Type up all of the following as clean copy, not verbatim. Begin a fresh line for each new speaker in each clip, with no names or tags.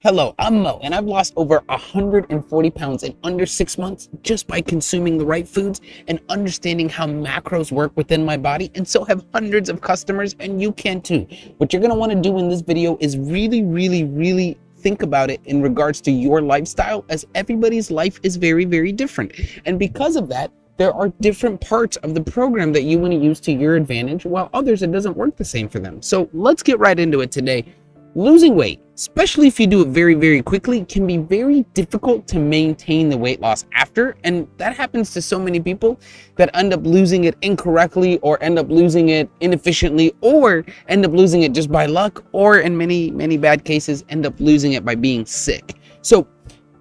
Hello, I'm Mo, and I've lost over 140 pounds in under 6 months just by consuming the right foods and understanding how macros work within my body, and so have hundreds of customers, and you can too. What you're going to want to do in this video is really think about it in regards to your lifestyle, as everybody's life is very different. And because of that, there are different parts of the program that you want to use to your advantage, while others it doesn't work the same for them. So let's get right into it today. Losing weight, especially if you do it very quickly, can be very difficult to maintain the weight loss after, and that happens to so many people that end up losing it incorrectly, or end up losing it inefficiently, or end up losing it just by luck, or in many bad cases end up losing it by being sick. So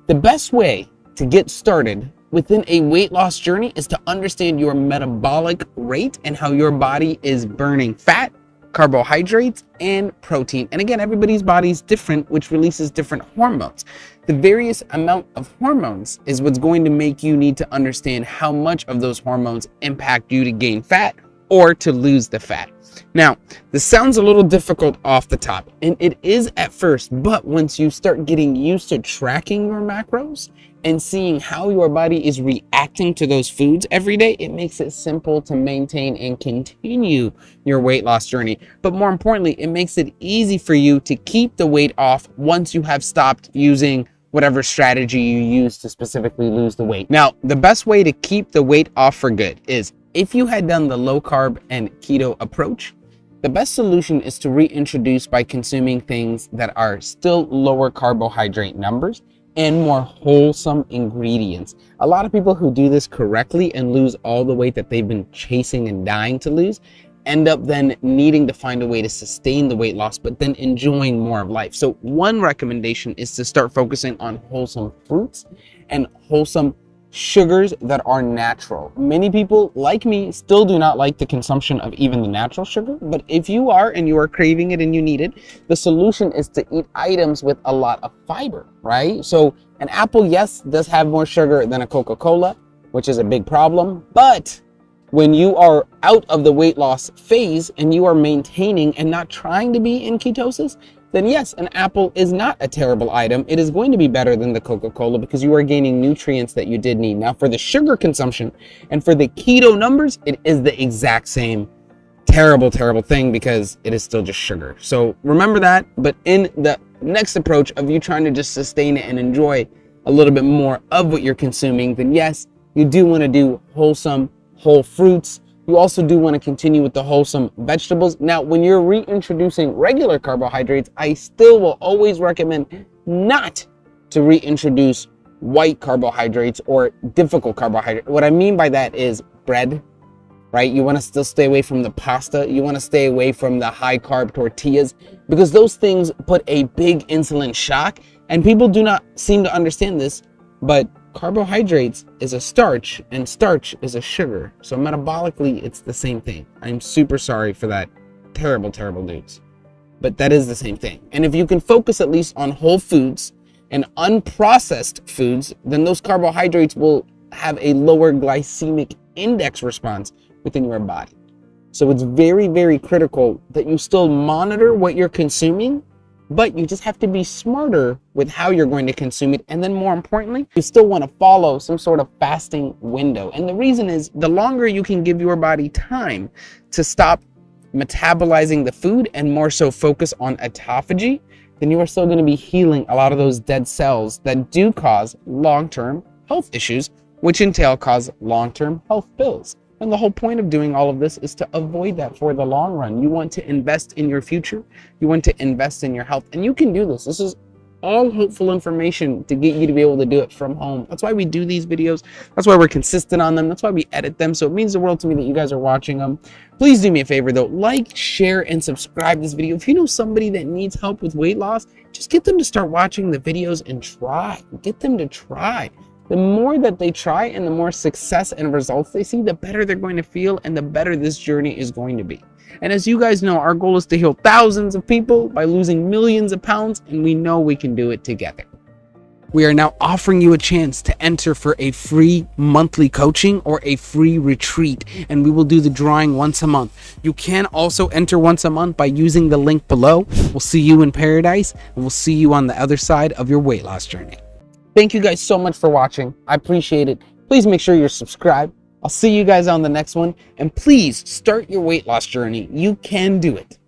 the best way to get started within a weight loss journey is to understand your metabolic rate and how your body is burning fat, carbohydrates, and protein. And again, everybody's body is different, which releases different hormones. The various amount of hormones is what's going to make you need to understand how much of those hormones impact you to gain fat or to lose the fat. Now, this sounds a little difficult off the top, and it is at first, but once you start getting used to tracking your macros and seeing how your body is reacting to those foods every day, it makes it simple to maintain and continue your weight loss journey. But more importantly, it makes it easy for you to keep the weight off once you have stopped using whatever strategy you use to specifically lose the weight. Now, the best way to keep the weight off for good is, if you had done the low carb and keto approach, the best solution is to reintroduce by consuming things that are still lower carbohydrate numbers and more wholesome ingredients. A lot of people who do this correctly and lose all the weight that they've been chasing and dying to lose end up then needing to find a way to sustain the weight loss, but then enjoying more of life. So one recommendation is to start focusing on wholesome fruits and wholesome sugars that are natural. Many people, like me, still do not like the consumption of even the natural sugar, but if you are and you are craving it and you need it, the solution is to eat items with a lot of fiber, right? So an apple, yes, does have more sugar than a Coca-Cola, which is a big problem, but when you are out of the weight loss phase and you are maintaining and not trying to be in ketosis, then yes, an apple is not a terrible item. It is going to be better than the Coca-Cola because you are gaining nutrients that you did need. Now, for the sugar consumption and for the keto numbers, it is the exact same terrible thing because it is still just sugar. So remember that, but in the next approach of you trying to just sustain it and enjoy a little bit more of what you're consuming, then yes, you do want to do wholesome whole fruits. You also do want to continue with the wholesome vegetables. Now, when you're reintroducing regular carbohydrates, I still will always recommend not to reintroduce white carbohydrates or difficult carbohydrates. What I mean by that is bread, right? You want to still stay away from the pasta. You want to stay away from the high carb tortillas, because those things put a big insulin shock, and people do not seem to understand this, but carbohydrates is a starch and starch is a sugar. So metabolically, it's the same thing. I'm super sorry for that terrible news, but that is the same thing. And if you can focus at least on whole foods and unprocessed foods, then those carbohydrates will have a lower glycemic index response within your body. So it's very critical that you still monitor what you're consuming, but you just have to be smarter with how you're going to consume it. And then more importantly, you still want to follow some sort of fasting window. And the reason is, the longer you can give your body time to stop metabolizing the food and more so focus on autophagy, then you are still going to be healing a lot of those dead cells that do cause long-term health issues, which entail cause long-term health bills. And the whole point of doing all of this is to avoid that for the long run. You want to invest in your future. You want to invest in your health. And you can do this. This is all hopeful information to get you to be able to do it from home. That's why we do these videos. That's why we're consistent on them. That's why we edit them. So it means the world to me that you guys are watching them. Please do me a favor though. Like, share, and subscribe this video. If you know somebody that needs help with weight loss, just get them to start watching the videos and try. Get them to try. The more that they try and the more success and results they see, the better they're going to feel and the better this journey is going to be. And as you guys know, our goal is to heal thousands of people by losing millions of pounds, and we know we can do it together. We are now offering you a chance to enter for a free monthly coaching or a free retreat, and we will do the drawing once a month. You can also enter once a month by using the link below. We'll see you in paradise, and we'll see you on the other side of your weight loss journey. Thank you guys so much for watching. I appreciate it. Please make sure you're subscribed. I'll see you guys on the next one, and please start your weight loss journey. You can do it.